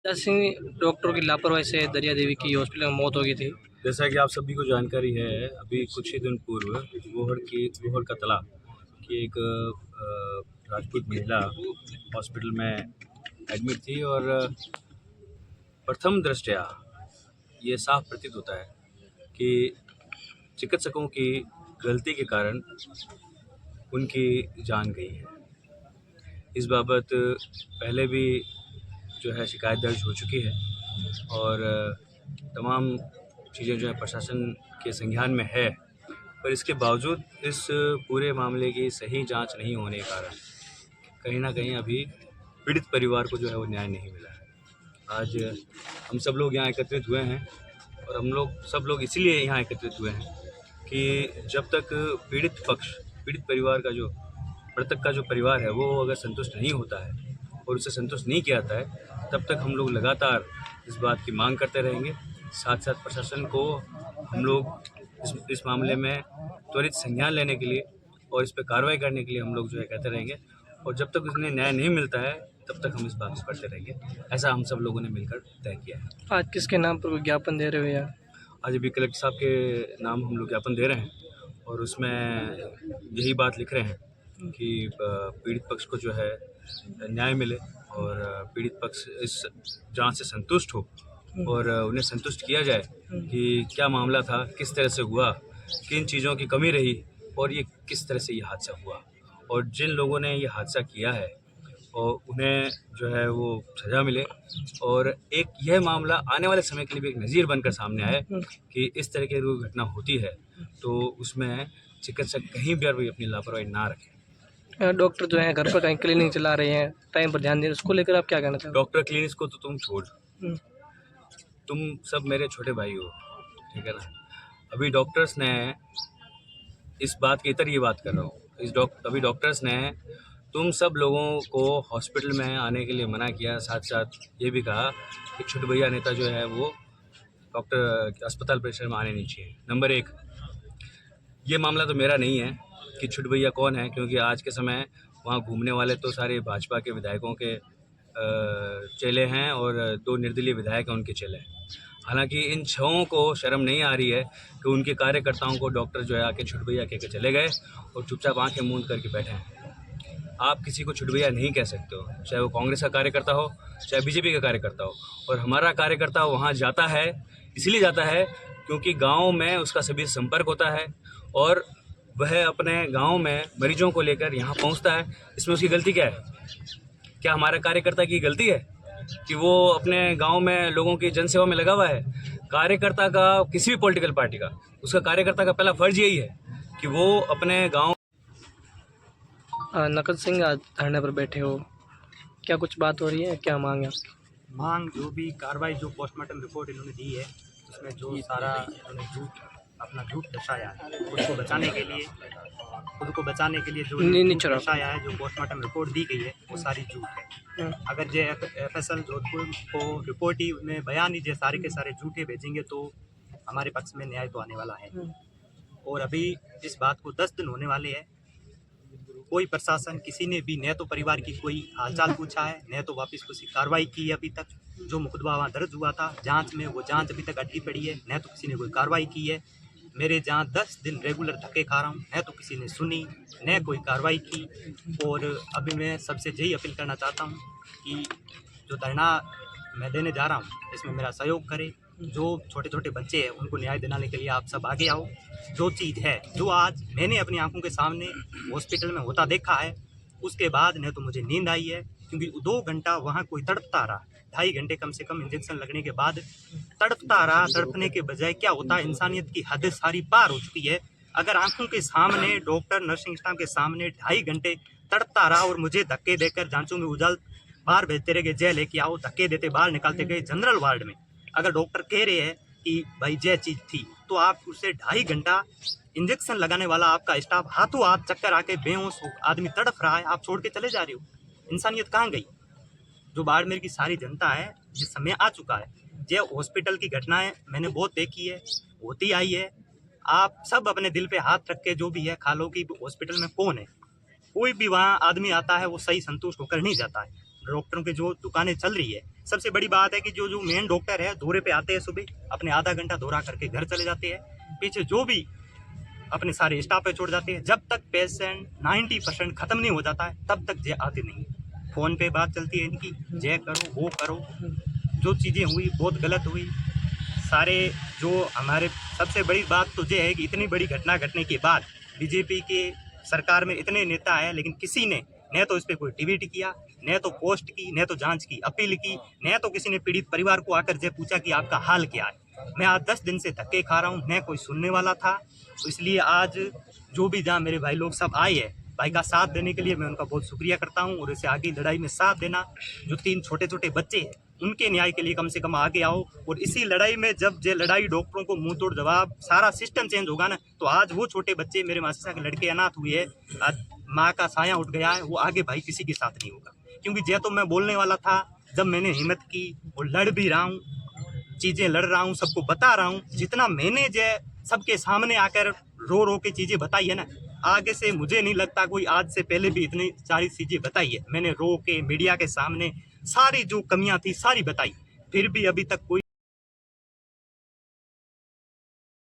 सिंह डॉक्टरों की लापरवाही से दरिया देवी की हॉस्पिटल में मौत हो गई थी। जैसा कि आप सभी को जानकारी है, अभी कुछ ही दिन पूर्व गोहर कतला की एक राजपूत महिला हॉस्पिटल में एडमिट थी और प्रथम दृष्टया ये साफ प्रतीत होता है कि चिकित्सकों की गलती के कारण उनकी जान गई है। इस बाबत पहले भी जो है शिकायत दर्ज हो चुकी है और तमाम चीज़ें जो है प्रशासन के संज्ञान में है, पर इसके बावजूद इस पूरे मामले की सही जांच नहीं होने के कारण कहीं ना कहीं अभी पीड़ित परिवार को जो है वो न्याय नहीं मिला है। आज हम सब लोग यहाँ एकत्रित हुए हैं और हम लोग सब लोग इसीलिए यहाँ एकत्रित हुए हैं कि जब तक पीड़ित परिवार का जो मृतक का जो परिवार है वो अगर संतुष्ट नहीं होता है और उसे संतुष्ट नहीं किया जाता है, तब तक हम लोग लगातार इस बात की मांग करते रहेंगे। साथ साथ प्रशासन को हम लोग इस मामले में त्वरित संज्ञान लेने के लिए और इस पर कार्रवाई करने के लिए हम लोग जो है कहते रहेंगे और जब तक उसने न्याय नहीं मिलता है तब तक हम इस बात को करते रहेंगे। ऐसा हम सब लोगों ने मिलकर तय किया है। आज किसके नाम पर ज्ञापन दे रहे हो यार? आज अभी कलेक्टर साहब के नाम हम लोग ज्ञापन दे रहे हैं और उसमें यही बात लिख रहे हैं कि पीड़ित पक्ष को जो है न्याय मिले और पीड़ित पक्ष इस जांच से संतुष्ट हो और उन्हें संतुष्ट किया जाए कि क्या मामला था, किस तरह से हुआ, किन चीज़ों की कमी रही और ये किस तरह से ये हादसा हुआ, और जिन लोगों ने ये हादसा किया है और उन्हें जो है वो सज़ा मिले और एक यह मामला आने वाले समय के लिए भी एक नज़ीर बनकर सामने आए कि इस तरह की कोई घटना होती है तो उसमें चिकित्सक कहीं भी अपनी लापरवाही ना रखें। डॉक्टर जो है घर पर कहीं क्लिनिक चला रहे हैं, टाइम पर ध्यान दें, उसको लेकर आप क्या कहना चाहते डॉक्टर क्लिनिक को तो तुम छोड़, हो? तुम सब मेरे छोटे भाई हो, ठीक है ना। अभी डॉक्टर्स ने इस बात की इतर ये बात कर रहा हूँ, अभी डॉक्टर्स ने तुम सब लोगों को हॉस्पिटल में आने के लिए मना किया, साथ साथ ये भी कहा कि छोटे भैया नेता जो है वो डॉक्टर अस्पताल परिसर में आने नहीं चाहिए। नंबर एक, ये मामला तो मेरा नहीं है कि छोटे भैया कौन है, क्योंकि आज के समय वहाँ घूमने वाले तो सारे भाजपा के विधायकों के चेले हैं और 2 निर्दलीय विधायक हैं उनके चेले हैं। हालांकि इन छहों को शर्म नहीं आ रही है कि उनके कार्यकर्ताओं को डॉक्टर जो है आके छोटे भैया कह के चले गए और चुपचाप आंखें मूंद करके बैठे हैं। आप किसी को छोटे भैया नहीं कह सकते हो, चाहे वो कांग्रेस का कार्यकर्ता हो, चाहे बीजेपी का कार्यकर्ता हो। और हमारा कार्यकर्ता वहाँ जाता है, इसलिए जाता है क्योंकि गांव में उसका सभी संपर्क होता है और वह अपने गांव में मरीजों को लेकर यहाँ पहुँचता है। इसमें उसकी गलती क्या है? क्या हमारे कार्यकर्ता की गलती है कि वो अपने गांव में लोगों की जनसेवा में लगा हुआ है? कार्यकर्ता का, किसी भी पॉलिटिकल पार्टी का, उसका कार्यकर्ता का पहला फर्ज यही है कि वो अपने गांव। नकद सिंह आज धरने पर बैठे हो, क्या कुछ बात हो रही है, क्या मांग है आपकी? मांग जो भी कार्रवाई, जो पोस्टमार्टम रिपोर्ट इन्होंने दी है उसमें जो सारा इन्होंने अपना झूठ दर्शाया है, उसको बचाने के लिए, खुद को बचाने के लिए जो झूठ दर्शाया है, जो पोस्टमार्टम रिपोर्ट दी गई है वो सारी झूठ है। अगर जो FSL जोधपुर को रिपोर्ट ही में बयान ही जो सारे के सारे झूठे भेजेंगे तो हमारे पक्ष में न्याय तो आने वाला है। और अभी इस बात को 10 दिन होने वाले हैं, कोई प्रशासन किसी ने भी न तो परिवार की कोई हालचाल पूछा है, न तो वापस किसी कार्रवाई की है। अभी तक जो मुकदमा वहाँ दर्ज हुआ था जांच में, वो जांच अभी तक अटकी पड़ी है, न तो किसी ने कोई कार्रवाई की है। मेरे जहाँ 10 दिन रेगुलर धक्के खा रहा हूँ, न तो किसी ने सुनी, न कोई कार्रवाई की। और अभी मैं सबसे यही अपील करना चाहता हूँ कि जो धरना मैं देने जा रहा हूँ इसमें मेरा सहयोग करें। जो छोटे छोटे बच्चे हैं उनको न्याय दिलाने के लिए आप सब आगे आओ। जो चीज़ है, जो आज मैंने अपनी आंखों के सामने हॉस्पिटल में होता देखा है, उसके बाद न तो मुझे नींद आई है, क्योंकि 2 घंटा वहाँ कोई तड़पता रहा, 2.5 घंटे कम से कम इंजेक्शन लगने के बाद तड़पता रहा। तड़पने के बजाय क्या होता है, इंसानियत की हद सारी पार हो चुकी है। अगर आंखों के सामने डॉक्टर, नर्सिंग स्टाफ के सामने 2.5 घंटे तड़पता रहा और मुझे धक्के देकर जांचों में उजल बाहर भेजते रह गए, जेल लेके आओ, धक्के देते बाहर निकालते गए जनरल वार्ड में। अगर डॉक्टर कह रहे हैं कि भाई जय चीज थी, तो आप उससे 2.5 घंटा इंजेक्शन लगाने वाला आपका स्टाफ हाथों हाथ चक्कर आके बेहोश आदमी तड़प रहा है, आप छोड़ के चले जा रहे हो। इंसानियत कहाँ गई? जो बाड़मेर की सारी जनता है, ये समय आ चुका है। ये हॉस्पिटल की घटनाएं मैंने बहुत देखी है, होती आई है। आप सब अपने दिल पे हाथ रख के जो भी है खा लो कि हॉस्पिटल में कौन है। कोई भी वहाँ आदमी आता है वो सही संतुष्ट होकर नहीं जाता है। डॉक्टरों की जो दुकानें चल रही है, सबसे बड़ी बात है कि जो मेन डॉक्टर है दौरे पे आते हैं सुबह, अपने आधा घंटा दौरा करके घर चले जाते हैं, पीछे जो भी अपने सारे स्टाफ पे छोड़ जाते हैं। जब तक पेशेंट 90% ख़त्म नहीं हो जाता है तब तक जे आते नहीं। फ़ोन पे बात चलती है इनकी, जे करो वो करो। जो चीज़ें हुई बहुत गलत हुई। सारे जो हमारे सबसे बड़ी बात तो ये है कि इतनी बड़ी घटना घटने के बाद बीजेपी के सरकार में इतने नेता हैं, लेकिन किसी ने न तो इस पर कोई ट्वीट किया, न तो पोस्ट की, न तो जांच की अपील की, न तो किसी ने पीड़ित परिवार को आकर जे पूछा कि आपका हाल क्या है। मैं आज 10 दिन से धक्के खा रहा हूँ, न कोई सुनने वाला था। तो इसलिए आज जो भी जहाँ मेरे भाई लोग सब आए हैं, भाई का साथ देने के लिए मैं उनका बहुत शुक्रिया करता हूँ। और इसे आगे लड़ाई में साथ देना, जो 3 छोटे छोटे बच्चे हैं उनके न्याय के लिए कम से कम आगे आओ। और इसी लड़ाई में जब ये लड़ाई डॉक्टरों को मुंह तोड़ जवाब, सारा सिस्टम चेंज होगा ना, तो आज वो छोटे बच्चे, मेरे मासी के लड़के अनाथ हुए है, आज माँ का साया उठ गया है, वो आगे भाई किसी के साथ नहीं होगा। क्योंकि जे तो मैं बोलने वाला था, जब मैंने हिम्मत की और लड़ भी रहा हूँ, चीज़ें लड़ रहा हूँ, सबको बता रहा हूँ। जितना मैंने जे सबके सामने आकर रो रो के चीज़ें बताई है ना, आगे से मुझे नहीं लगता कोई आज से पहले भी इतनी सारी चीज़ें बताई है। मैंने रो के मीडिया के सामने सारी जो कमियां थी सारी बताई, फिर भी अभी तक कोई